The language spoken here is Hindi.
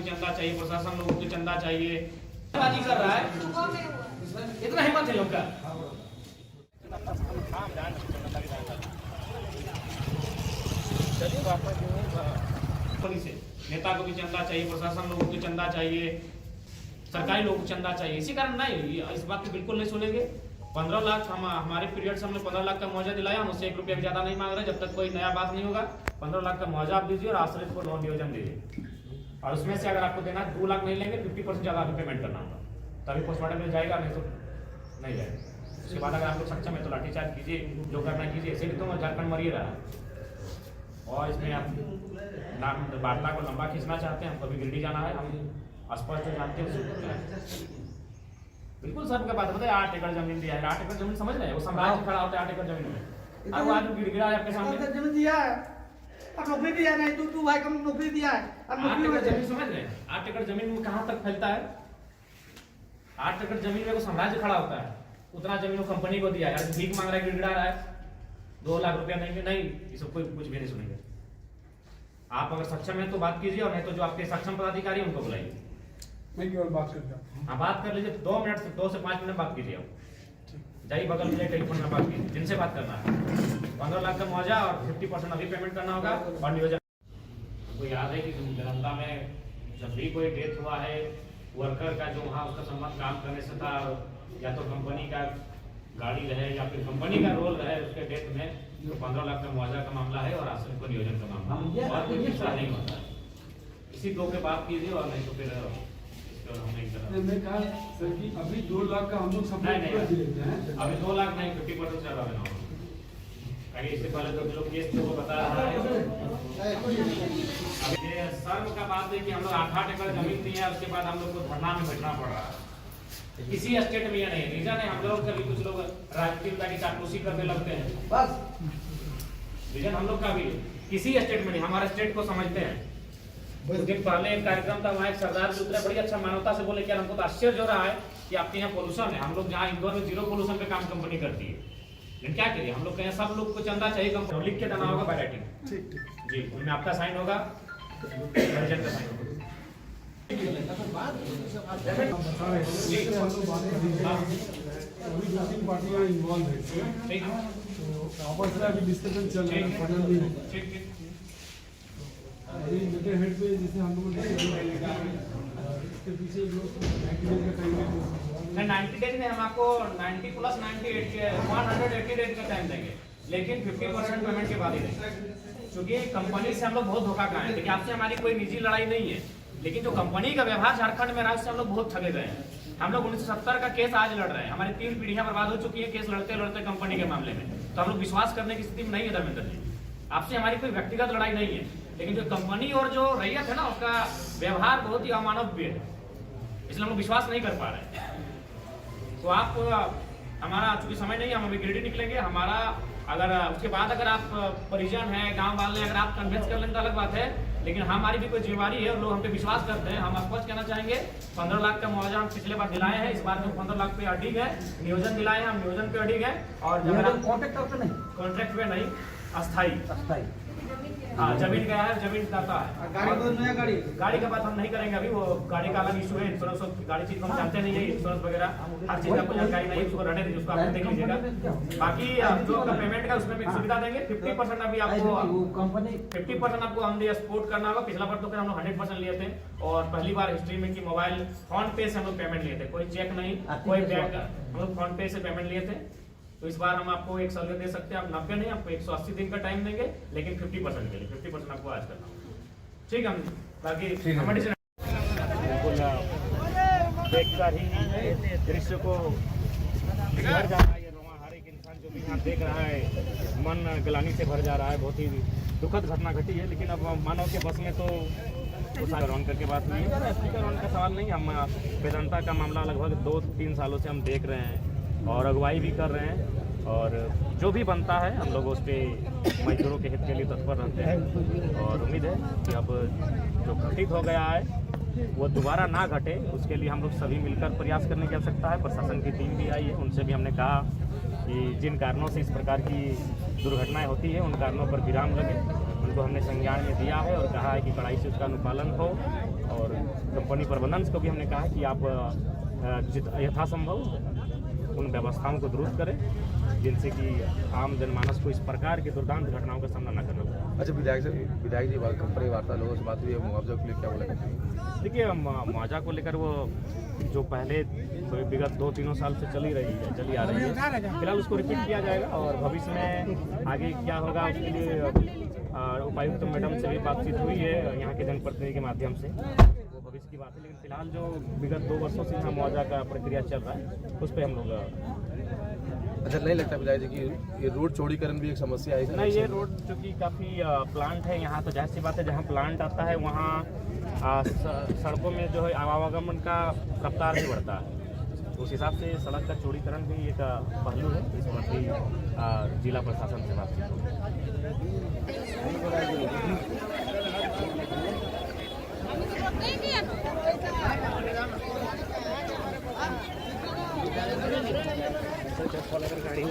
चंदा चाहिए, प्रशासन लोगों को चंदा चाहिए, बाजी कर रहा है। इतना हिम्मत है लोग का। नेता को भी चंदा चाहिए, प्रशासन लोगों को चंदा चाहिए, सरकारी लोगों को चंदा चाहिए। इसी कारण नहीं, इस बात को बिल्कुल नहीं सुनेंगे। 15 लाख हमारे पीरियड से हमने 15 लाख का मुआवजा दिलाया, हम उससे 1 रुपया ज्यादा नहीं मांग रहे। जब तक कोई नया बात नहीं होगा 15 लाख का मुआवजा आप दीजिए और आश्रित को लोन नियोजन दीजिए। और उसमें से अगर आपको देना 2 लाख नहीं लेंगे, 50% ज्यादा पेमेंट करना होगा, तभी पोस्टमार्टम में जाएगा, नहीं तो नहीं जाएगा। उसके बाद अगर आप लोग सक्षम है तो लाठीचार्ज कीजिए, जो करना कीजिए। ऐसे भी तो झारखंड मर ही रहा है। और इसमें आप वार्ता को लंबा खींचना चाहते हैं, हमको भी गिरडी जाना है, हम स्पष्ट जानते हैं। बिल्कुल सब का बात बताए, 8 एकड़ जमीन दिया है। 8 एकड़ जमीन समझ रहे हैं, वो साम्राज्य खड़ा होता है 8 एकड़ जमीन में। अब आज गिड़गिड़ा है आपके सामने, जमीन दिया है और नौकरी दिया नहीं, तू भाई कम नौकरी दिया है। अब 8 एकड़ जमीन समझ रहे हैं, 8 एकड़ जमीन में कहां तक फैलता है? 8 एकड़ जमीन में वो साम्राज्य खड़ा होता है। उतना जमीन वो कंपनी को दिया है, भीख मांग रहा है, गिड़गिड़ा रहा है, 2 लाख रुपया नहीं, ये सब कोई कुछ भी नहीं सुनेंगे। आप अगर सक्षम है तो बात कीजिए, और नहीं तो जो आपके सक्षम पदाधिकारी उनको बुलाइए। मैं केवल बात करता हूँ। हाँ, बात कर लीजिए। 2 मिनट से 2 से 5 मिनट बात कीजिए। आप जाइए बगल में टेलीफोन में बात कीजिए, जिनसे बात करना है। 15 लाख का मुआवजा और 50% अभी पेमेंट करना होगा। और नियोजन आपको याद है कि जनता में जब भी कोई डेथ हुआ है, वर्कर का जो वहाँ उसका संबंध काम करने से था, या तो कंपनी का गाड़ी रहे या फिर कंपनी का रोल रहे उसके डेथ में, तो 15 लाख का मुआवजा का मामला है और आश्रम को नियोजन का मामला, और कोई दूसरा नहीं होता है। इसी 2 पे बात कीजिए, और नहीं तो फिर मैं कहा सर कि अभी 2 लाख का हम लोग सप्लाई कर देते हैं। अभी 2 लाख नहीं, 50% ज्यादा देना होगा। इससे पहले तो जो केस थे वो बता रहा है। ये शर्म का बात है कि हम लोग 8 एकड़ जमीन दी है, उसके बाद हम लोग को धरना में बैठना पड़ रहा है। किसी स्टेट में ये नहीं है। रीजन है हम लोग कभी कुछ लोग राजनीतिक की चापलूसी करने लगते हैं, बस रीजन हम लोग का भी किसी स्टेट में नहीं। हमारे स्टेट को समझते हैं। कुछ दिन पहले एक कार्यक्रम था, वहाँ एक सरदार जी उतरे, बड़ी अच्छा मानवता से बोले कि हमको तो आश्चर्य हो रहा है कि आपके यहाँ पोल्यूशन है। हम लोग जहाँ इंदौर में 0 पोल्यूशन पे काम कंपनी करती है, लेकिन क्या करिए, हम लोग कहें सब लोग को चंदा चाहिए, कंपनी लिख के देना होगा बाय राइटिंग। जी, उनमें आपका साइन होगा, प्रेसिडेंट का साइन होगा। पार्टियां इन्वॉल्व है, आपस में अभी डिस्कशन चल रहा है। अभी मेरे हेड पे जैसे हम लोग इसके पीछे जो 90 डेज का टाइम है, 90 डेज में हम आपको 90 + 98 के 180 डेज का टाइम देंगे, लेकिन 50% पेमेंट के बाद ही देंगे। क्योंकि कंपनी से हम लोग बहुत धोखा खाए हैं। देखिए, आपसे हमारी कोई निजी लड़ाई नहीं है, लेकिन जो कंपनी का व्यवहार झारखंड में रहा उससे हम लोग बहुत ठगे गए हैं। हम लोग 1970 का केस आज लड़ रहे हैं, हमारी 3 पीढ़ियां बर्बाद हो चुकी है केस लड़ते लड़ते कंपनी के मामले में। तो हम लोग विश्वास करने की स्थिति में नहीं है धर्मेंद्र जी। आपसे हमारी कोई व्यक्तिगत लड़ाई नहीं है, लेकिन जो कंपनी और जो रैयत है ना, उसका व्यवहार बहुत ही अमानवीय है, इसलिए हम लोग विश्वास नहीं कर पा रहे हैं। तो आप हमारा चूंकि समय नहीं है, हम अभी गिरडी निकलेंगे। हमारा अगर उसके बाद अगर आप परिजन हैं, गांव वाले, अगर आप कन्विंस कर लें तो अलग बात है, लेकिन हमारी भी कोई जिम्मेवारी है और लोग हम पे विश्वास करते हैं। हम स्पष्ट कहना चाहेंगे, 15 लाख का मुआवजा हम पिछले बार दिलाए हैं, इस बार में 15 लाख पे अडिग है। नियोजन दिलाए हैं, हम नियोजन पे अडिग है। और कॉन्ट्रैक्ट पे नहीं, अस्थाई। हाँ, जमीन गया है, जमीन दाता है। गाड़ी का बात हम नहीं करेंगे अभी, वो गाड़ी का अलग इशू है। इंश्योरेंस गाड़ी चीज हम जानते नहीं है, इंश्योरेंस वगैरह हर चीज आपको जानकारी नहीं है, उसको रहने दीजिए, उसको आप देख लीजिएगा। बाकी जो आपका पेमेंट का उसमें भी सुविधा देंगे। 50% अभी आपको 50% आपको ऑन द स्पॉट करना होगा। पिछला बार तो फिर हम लोग 100% लिए थे, और पहली बार हिस्ट्री में कि मोबाइल फोन पे से हम लोग पेमेंट लिए थे, कोई चेक नहीं, कोई बैंक, हम लोग फोन पे से पेमेंट लिए थे। तो इस बार हम आपको एक सलवे दे सकते हैं, आप 90 नहीं, आपको 180 दिन का टाइम देंगे, लेकिन 50% के लिए 50% आपको आज करना होगा। ठीक है, बाकी देखकर ही दृश्य को भर जा रहा है। ये रोमा हर एक इंसान जो भी यहाँ देख रहा है, मन गलानी से भर जा रहा है। बहुत ही दुखद घटना घटी है, लेकिन अब मानव के बस में तो रॉन करके बात हुई है। स्पीकर रॉन का सवाल नहीं, हम वेदांता का मामला लगभग 2-3 सालों से हम देख रहे हैं और अगुवाई भी कर रहे हैं, और जो भी बनता है हम लोग उस पर मजदूरों के हित के लिए तत्पर रहते हैं। और उम्मीद है कि अब जो घटित हो गया है वो दोबारा ना घटे, उसके लिए हम लोग सभी मिलकर प्रयास करने की आवश्यकता है। प्रशासन की टीम भी आई है, उनसे भी हमने कहा कि जिन कारणों से इस प्रकार की दुर्घटनाएं होती है उन कारणों पर विराम लगे, उनको हमने संज्ञान में दिया है और कहा है कि कड़ाई से उसका अनुपालन हो और कंपनी प्रबंधन को भी हमने कहा कि आप यथासंभव उन व्यवस्थाओं को दुरुस्त करें जिनसे कि आम जनमानस को इस प्रकार की दुर्दांत घटनाओं का सामना न करना पड़े। अच्छा, विधायक जी कंपनी वार्ता लोगों से बात हुई है, मुआवजा के लिए क्या बोला? देखिए, मुआवजा को लेकर वो जो पहले विगत 2-3 साल से चली आ रही है, फिलहाल उसको रिपीट किया जाएगा और भविष्य में आगे क्या होगा उसके लिए उपायुक्त मैडम से भी बातचीत हुई है यहाँ के जनप्रतिनिधि के माध्यम से, वो भविष्य की बात है। लेकिन फिलहाल जो विगत 2 वर्षों से यहाँ मुआवजा का प्रक्रिया चल रहा है उस पर हम लोग। अच्छा, नहीं लगता विधायक जी कि ये रोड चौड़ीकरण भी एक समस्या है? नहीं, ये रोड चूँकि काफ़ी प्लांट है यहाँ, तो जाहिर सी बात है जहाँ प्लांट आता है वहाँ सड़कों में जो है आवागमन का रफ्तार भी बढ़ता है, उस हिसाब से सड़क का चौड़ीकरण भी एक पहलू है, इस पर भी जिला प्रशासन से बातचीत होगी।